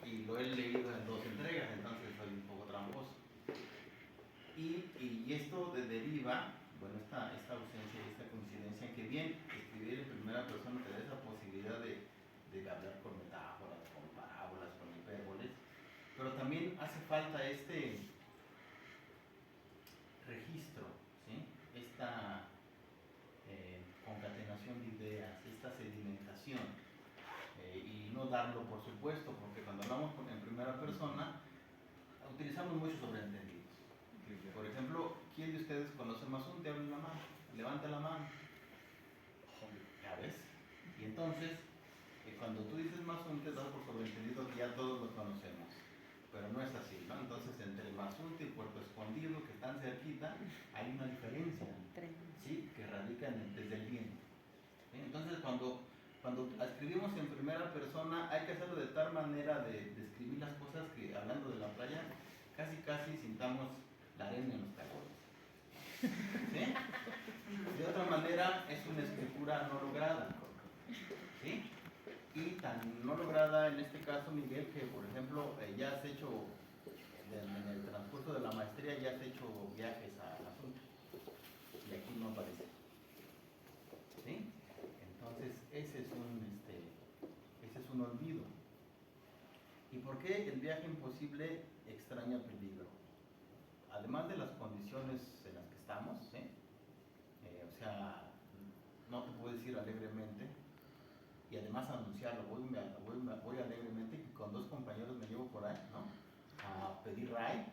Y lo he leído en 2 entregas, entonces soy un poco tramposo. Y esto deriva, bueno, esta ausencia y esta coincidencia, que bien escribir en primera persona te da esa posibilidad de hablar con metáforas, con parábolas, con hipérboles, pero también hace falta este registro, ¿sí? Esta concatenación de ideas, esta sedimentación, y no darlo por supuesto, porque cuando hablamos en primera persona utilizamos muchos sobreentendidos. Por ejemplo, ¿quién de ustedes conoce Mazunte? Abre la mano, levanta la mano. ¿Ya ves? Y entonces, cuando tú dices Mazunte, das por sobreentendido que ya todos lo conocemos. pero no es así, ¿no? Entonces, entre Mazunte y Puerto Escondido, que están cerquita, hay una diferencia, ¿sí? Que radica desde el viento. ¿Sí? Entonces, cuando escribimos en primera persona, hay que hacerlo de tal manera de escribir las cosas que, hablando de la playa, casi sintamos la arena en los tacones. ¿Sí? De otra manera, es una escritura no lograda. ¿Sí? Y tan no lograda en este caso, Miguel, que por ejemplo ya has hecho, en el transcurso de la maestría, ya has hecho viajes a Asunto. Y aquí no aparece. ¿Sí? Entonces, ese es un olvido. ¿Y por qué el viaje imposible extraña peligro? Además de las condiciones en las que estamos, ¿sí? O sea, no te puedes ir alegremente y además anunciarlo, voy alegremente, y con 2 compañeros me llevo por ahí, ¿no? A pedir RAI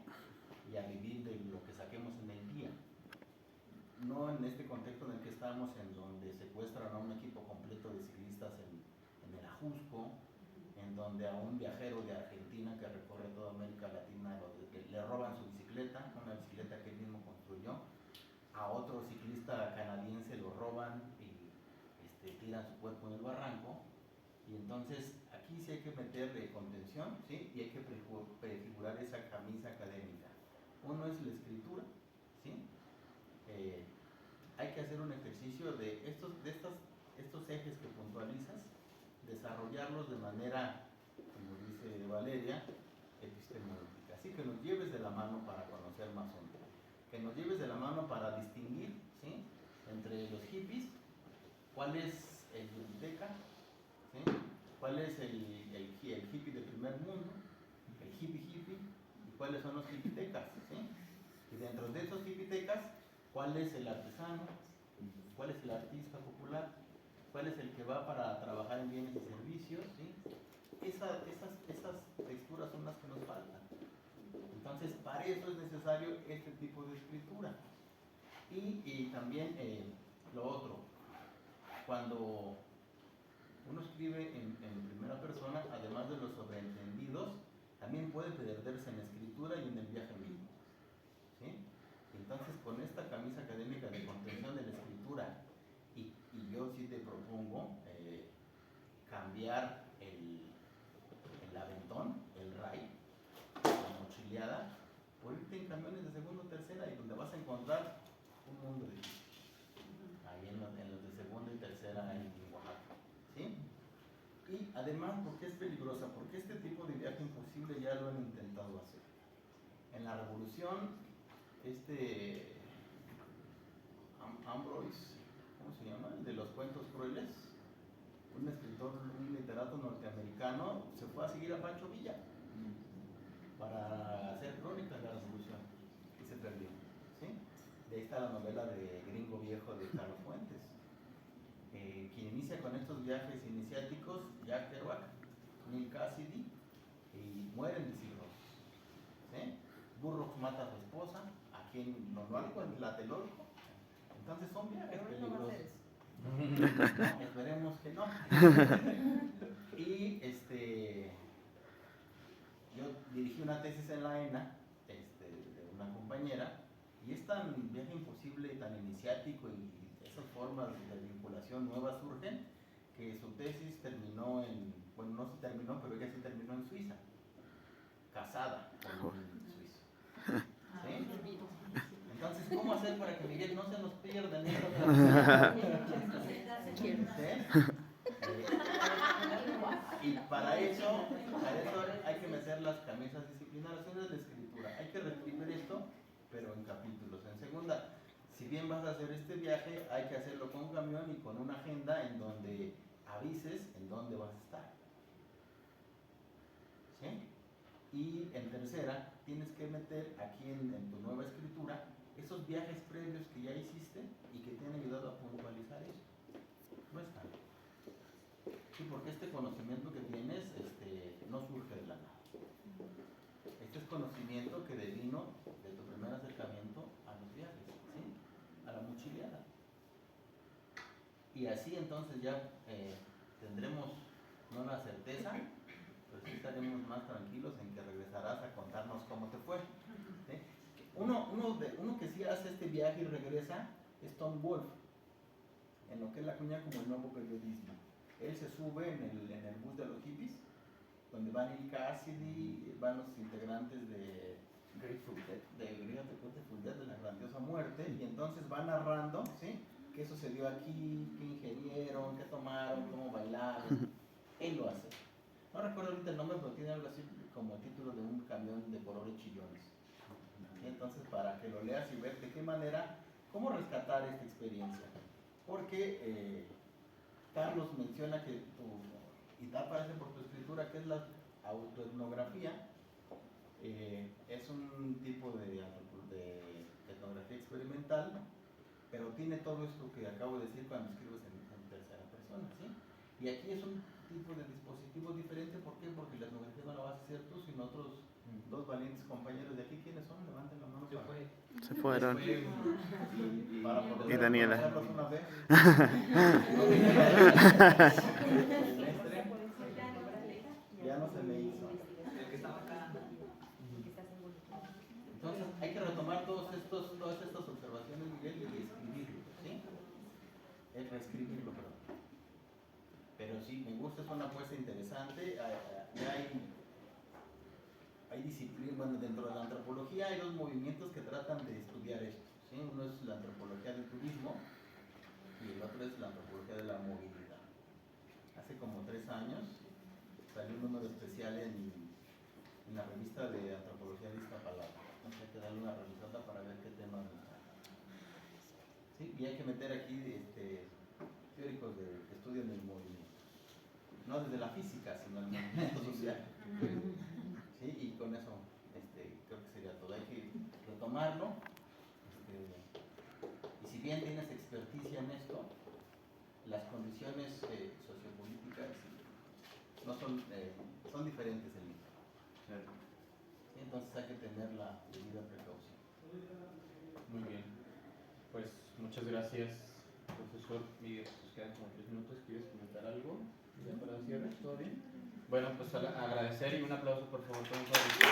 y a vivir de lo que saquemos en el día. No en este contexto en el que estamos, en donde secuestran a un equipo completo de ciclistas en el Ajusco, en donde a un viajero de Argentina que recorre toda América Latina le roban su bicicleta, una bicicleta que él mismo construyó, a otro ciclista canadiense lo roban y tiran su cuerpo en el barranco, y entonces aquí sí hay que meterle contención, ¿sí? Y hay que prefigurar esa camisa académica. Uno es la escritura, ¿sí? Hay que hacer un ejercicio de estos ejes que puntualizas, desarrollarlos de manera, como dice Valeria, epistemológica. Así que nos lleves de la mano para conocer más hondo, que nos lleves de la mano para distinguir, ¿sí? Entre los hippies, cuál es el biblioteca, ¿sí? Cuál es el hippie de primer mundo, el hippie, y cuáles son los hippitecas, ¿sí? Y dentro de esos hippitecas, ¿cuál es el artesano? ¿Cuál es el artista popular? ¿Cuál es el que va para trabajar en bienes y servicios? ¿Sí? Esas texturas son las que nos faltan. Entonces, para eso es necesario este tipo de escritura. Y también lo otro, cuando uno escribe en primera persona, además de los sobreentendidos, también puede perderse en la escritura y en el viaje mismo. ¿Sí? Entonces, con esta camisa académica de contención de la escritura, y yo sí te propongo cambiar el aventón, el RAI, la mochileada, por irte en camiones de segunda o tercera, y donde vas a encontrar un mundo de gente. Ahí en los de segunda y tercera en Oaxaca. ¿Sí? Y además, ¿por qué es peligrosa? Porque este tipo de viaje imposible ya lo han intentado hacer. En la Revolución, Ambroise, ¿cómo se llama? El de los cuentos crueles, un escritor, un literato norteamericano, se fue a seguir a Pancho Villa para hacer crónicas de la Revolución y se perdió. ¿Sí? De ahí está la novela de Gringo Viejo de Carlos Fuentes. Quien inicia con estos viajes iniciáticos, Jack Kerouac, Neil Cassidy, y mueren de cirrosis. ¿Sí? Burroughs mata a su esposa, aquí en Nonualco, en Tlatelolco. Entonces son viajes peligrosos. No, esperemos que no. Y yo dirigí una tesis en la ENA, de una compañera, y es tan viaje imposible, tan iniciático, y esas formas de vinculación nuevas surgen, que su tesis terminó no se terminó, pero ella sí terminó en Suiza, casada con un suizo. ¿Sí? Entonces, ¿cómo hacer para que Miguel no se nos pierda en esta transición? ¿Sí? Y para eso hay que meter las camisas disciplinares en la escritura. Hay que reescribir esto, pero en capítulos. En segunda, si bien vas a hacer este viaje, hay que hacerlo con un camión y con una agenda en donde avises en dónde vas a estar. ¿Sí? Y en tercera, tienes que meter aquí en tu nueva escritura esos viajes previos que ya hiciste y que te han ayudado a puntualizar eso. No está. Sí, porque este conocimiento que tienes no surge de la nada. Este es conocimiento que devino de tu primer acercamiento a los viajes, ¿sí? A la mochileada. Y así entonces ya tendremos no la certeza, pero sí estaremos más tranquilos en que regresarás a cómo te fue. ¿Sí? Uno que sí hace este viaje y regresa es Tom Wolfe, en lo que él acuña como el nuevo periodismo. Él se sube en el bus de los hippies, donde van Neil Cassidy, van los integrantes de Grateful Dead, de la grandiosa muerte, y entonces van narrando, ¿sí?, qué sucedió aquí, qué ingerieron, qué tomaron, cómo bailaron. Él lo hace. No recuerdo ahorita el nombre, pero tiene algo así como el título de un camión de colores chillones. ¿Sí? Entonces, para que lo leas y ver de qué manera, cómo rescatar esta experiencia. Porque Carlos menciona que y da parece por tu escritura, que es la autoetnografía. Es un tipo de etnografía experimental, pero tiene todo esto que acabo de decir cuando escribes en tercera persona, ¿sí? Y aquí es un tipo de dispositivo diferente. ¿Por qué? Porque la etnografía no la vas a hacer tú, sino otros dos valientes compañeros de aquí. ¿Quiénes son? Levanten la mano. Se fueron. Para poder Y Daniela. conocerlos una vez. Ya no se me hizo. El que estaba acá. Entonces hay que retomar todas estas observaciones, Miguel, y reescribirlo, ¿sí? Es reescribirlo, perdón. Pero sí, me gusta, es una apuesta interesante. Hay disciplinas, bueno, dentro de la antropología hay dos movimientos que tratan de estudiar esto, ¿sí? Uno es la antropología del turismo y el otro es la antropología de la movilidad. Hace como 3 años salió un número especial en la revista de antropología de Iztapalapa. Entonces hay que darle una revisada para ver qué tema buscar. ¿Sí? Y hay que meter aquí teóricos que estudian el movimiento. No desde la física, sino el movimiento social. ¿Sí? Y con eso creo que sería todo. Hay que retomarlo. Y si bien tienes experticia en esto, las condiciones sociopolíticas no son diferentes en México. ¿Sí? Entonces hay que tener la debida precaución. Muy bien. Pues muchas gracias, profesor. Miguel, nos quedan como 3 minutos. ¿Quieres comentar algo? ¿Ya para cierre? ¿Todo bien? Bueno, pues agradecer y un aplauso, por favor.